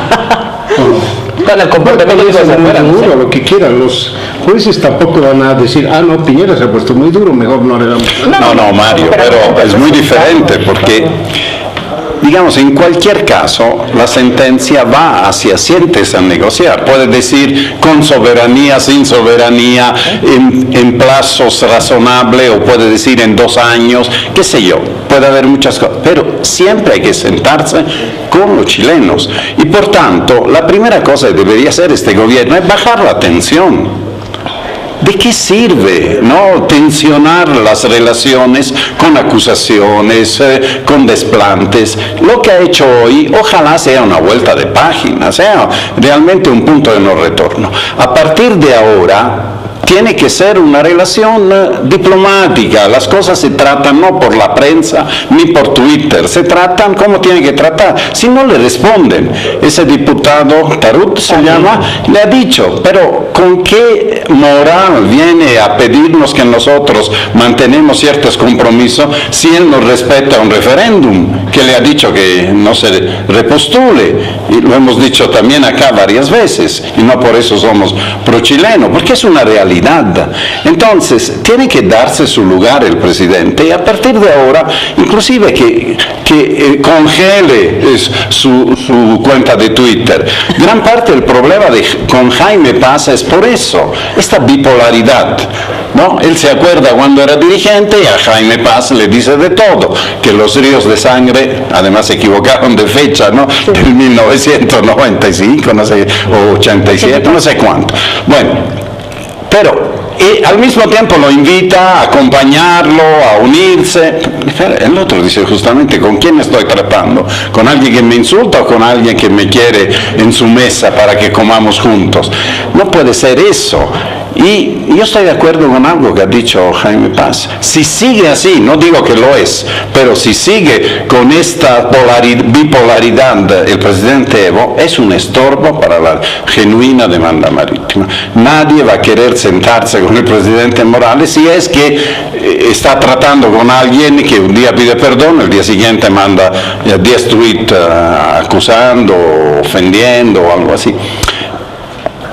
Con el comportamiento de duro, lo que quieran. Los jueces tampoco van a decir, no, Piñera se ha puesto muy duro, mejor no le damos. No, Mario, pero es muy diferente porque, digamos, en cualquier caso, la sentencia va hacia sientes a negociar. Puede decir con soberanía, sin soberanía, en plazos razonables, o puede decir en 2 años, qué sé yo. Puede haber muchas cosas, pero siempre hay que sentarse con los chilenos. Y por tanto, la primera cosa que debería hacer este gobierno es bajar la tensión. ¿De qué sirve, no, tensionar las relaciones con acusaciones, con desplantes? Lo que ha hecho hoy, ojalá sea una vuelta de página, sea realmente un punto de no retorno. A partir de ahora, tiene que ser una relación diplomática. Las cosas se tratan no por la prensa ni por Twitter, se tratan como tienen que tratar. Si no le responden, ese diputado Tarut se llama, le ha dicho, pero ¿con qué moral viene a pedirnos que nosotros mantenemos ciertos compromisos si él nos respeta un referéndum que le ha dicho que no se repostule? Y lo hemos dicho también acá varias veces, y no por eso somos pro-chileno, porque es una realidad. Entonces, tiene que darse su lugar el presidente, y a partir de ahora, inclusive que congele su cuenta de Twitter. Gran parte del problema con Jaime Paz es por eso, esta bipolaridad, ¿no? Él se acuerda cuando era dirigente y a Jaime Paz le dice de todo, que los ríos de sangre, además se equivocaron de fecha, ¿no? Del 1995, no sé, o 87, no sé cuánto. Bueno, pero al mismo tiempo lo invita a acompañarlo, a unirse. El otro dice justamente, ¿con quién estoy tratando? ¿Con alguien que me insulta o con alguien que me quiere en su mesa para que comamos juntos? No puede ser eso. Y yo estoy de acuerdo con algo que ha dicho Jaime Paz. Si sigue así, no digo que lo es, pero si sigue con esta bipolaridad el presidente Evo, es un estorbo para la genuina demanda marítima. Nadie va a querer sentarse con el presidente Morales si es que está tratando con alguien que un día pide perdón, el día siguiente manda 10 tweets acusando, ofendiendo o algo así.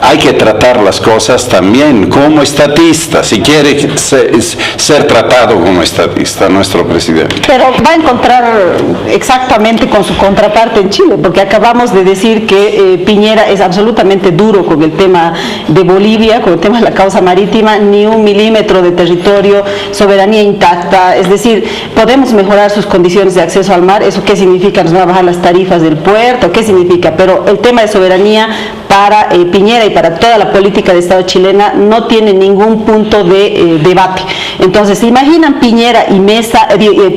Hay que tratar las cosas también como estatista, si quiere ser tratado como estatista nuestro presidente. Pero va a encontrar exactamente con su contraparte en Chile, porque acabamos de decir que Piñera es absolutamente duro con el tema de Bolivia, con el tema de la causa marítima, ni 1 milímetro de territorio, soberanía intacta, es decir, podemos mejorar sus condiciones de acceso al mar. ¿Eso qué significa? ¿Nos van a bajar las tarifas del puerto? ¿Qué significa? Pero el tema de soberanía para Piñera y para toda la política de Estado chilena no tiene ningún punto de debate. Entonces, ¿se imaginan Piñera y Mesa,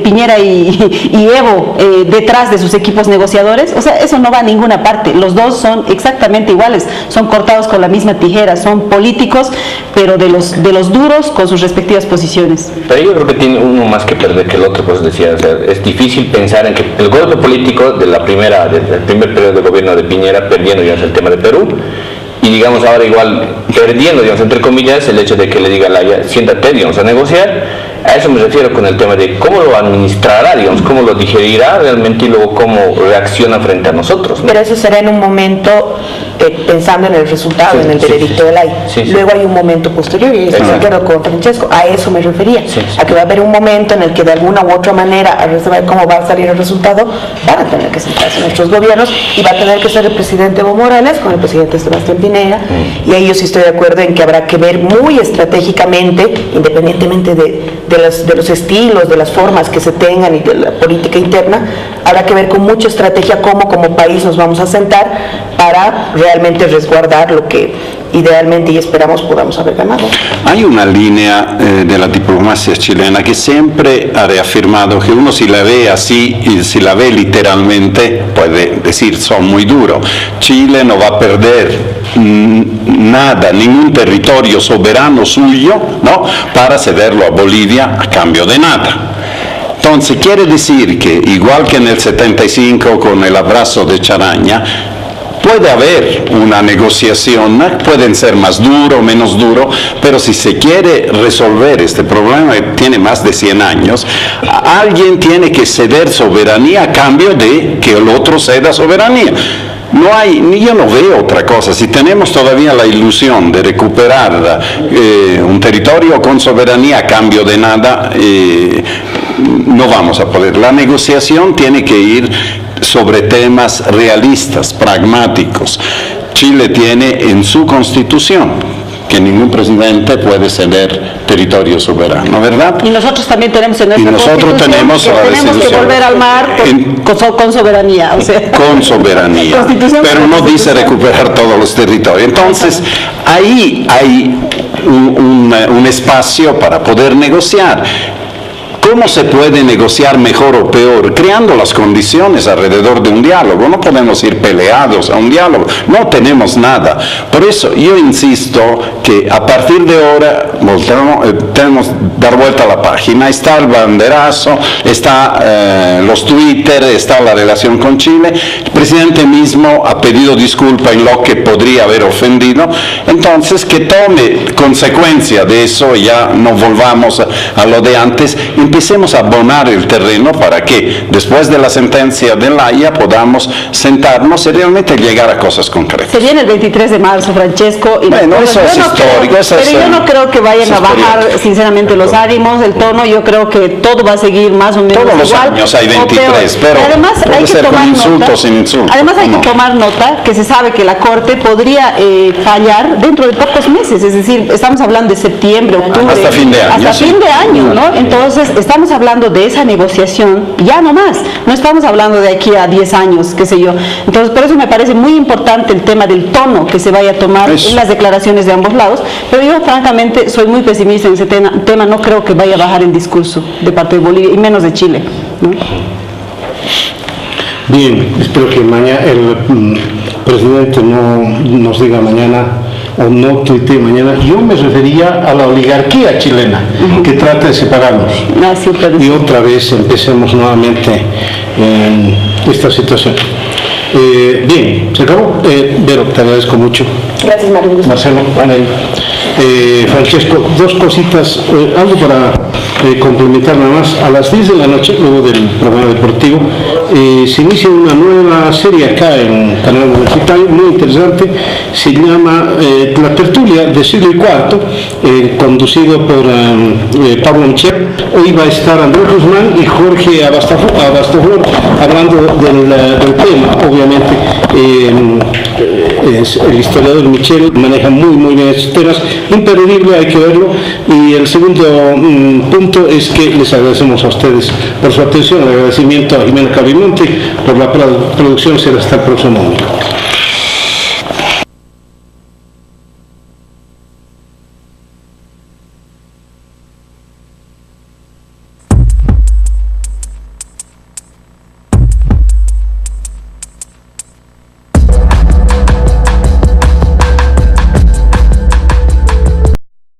Piñera y Evo detrás de sus equipos negociadores? O sea, eso no va a ninguna parte. Los dos son exactamente iguales, son cortados con la misma tijera, son políticos, pero de los duros con sus respectivas posiciones. Pero yo creo que tiene uno más que perder que el otro, pues decía, o sea, es difícil pensar en que el golpe político del primer periodo de gobierno de Piñera, perdiendo ya el tema de Perú, y digamos ahora igual perdiendo, digamos, entre comillas, el hecho de que le diga a la Haya, siéntate, digamos, a negociar. A eso me refiero con el tema de cómo lo administrará, digamos, cómo lo digerirá realmente y luego cómo reacciona frente a nosotros, ¿no? Pero eso será en un momento pensando en el resultado, en el veredicto del Haya. Luego hay un momento posterior, y estoy de acuerdo con Francesco, a eso me refería, a que va a haber un momento en el que de alguna u otra manera, a reservar cómo va a salir el resultado, van a tener que sentarse nuestros gobiernos y va a tener que ser el presidente Evo Morales con el presidente Sebastián Pineda, y ahí yo sí estoy de acuerdo en que habrá que ver muy estratégicamente, independientemente de los estilos, de las formas que se tengan y de la política interna, habrá que ver con mucha estrategia cómo como país nos vamos a sentar para realmente resguardar lo que idealmente y esperamos podamos haber ganado. Hay una línea de la diplomacia chilena que siempre ha reafirmado que uno si la ve así y si la ve literalmente puede decir son muy duros. Chile no va a perder nada, ningún territorio soberano suyo, ¿no?, para cederlo a Bolivia a cambio de nada. Entonces quiere decir que igual que en el 75 con el abrazo de Charaña, puede haber una negociación, pueden ser más duro o menos duro, pero si se quiere resolver este problema que tiene más de 100 años, alguien tiene que ceder soberanía a cambio de que el otro ceda soberanía. Yo no veo otra cosa. Si tenemos todavía la ilusión de recuperar un territorio con soberanía a cambio de nada, no vamos a poder. La negociación tiene que ir sobre temas realistas, pragmáticos. Chile tiene en su constitución que ningún presidente puede ceder territorio soberano, ¿verdad? Y nosotros también tenemos en nuestra constitución que tenemos que volver al mar con soberanía, o sea. Con soberanía, pero no dice recuperar todos los territorios. Entonces, ahí hay un espacio para poder negociar. ¿Cómo se puede negociar mejor o peor? Creando las condiciones alrededor de un diálogo. No podemos ir peleados a un diálogo. No tenemos nada. Por eso yo insisto que a partir de ahora tenemos que dar vuelta a la página. Está el banderazo, está los Twitter, está la relación con Chile. El presidente mismo ha pedido disculpa en lo que podría haber ofendido. Entonces, que tome consecuencia de eso y ya no volvamos a lo de antes. Empecemos a abonar el terreno para que después de la sentencia de la Haya podamos sentarnos y realmente llegar a cosas concretas. Se viene el 23 de marzo, Francesco. Y bueno, eso es histórico. Pero yo no creo que vayan a bajar, sinceramente, los ánimos, el tono. Yo creo que todo va a seguir más o menos igual. Todos los años hay 23, pero además hay que tomar nota. Además hay que tomar nota que se sabe que la Corte podría fallar dentro de pocos meses. Es decir, estamos hablando de septiembre, octubre. Hasta fin de año. Hasta fin de año, ¿no? Entonces, estamos hablando de esa negociación, ya no más, no estamos hablando de aquí a 10 años, qué sé yo. Entonces, por eso me parece muy importante el tema del tono que se vaya a tomar en las declaraciones de ambos lados, pero yo francamente soy muy pesimista en ese tema, no creo que vaya a bajar el discurso de parte de Bolivia y menos de Chile, ¿no? Bien, espero que mañana el presidente no nos diga mañana o no tuitee mañana. Yo me refería a la oligarquía chilena que trata de separarnos. Y otra vez empecemos nuevamente en esta situación. Bien, se acabó. Vero, te agradezco mucho. Gracias, Mario. Marcelo, Francesco, dos cositas, algo para complementar nada más. A las 10 de la noche, luego del programa deportivo, se inicia una nueva serie acá en Canal Universitario, muy interesante, se llama La Tertulia de siglo IV, conducido por Pablo Michel. Hoy va a estar Andrés Guzmán y Jorge Abastaflor hablando del tema. Obviamente, el historiador Michel maneja muy bien estos temas, imperdible, hay que verlo. Y el segundo punto es que les agradecemos a ustedes por su atención, el agradecimiento a Jimena Cabimonte por la producción. Será hasta el próximo momento.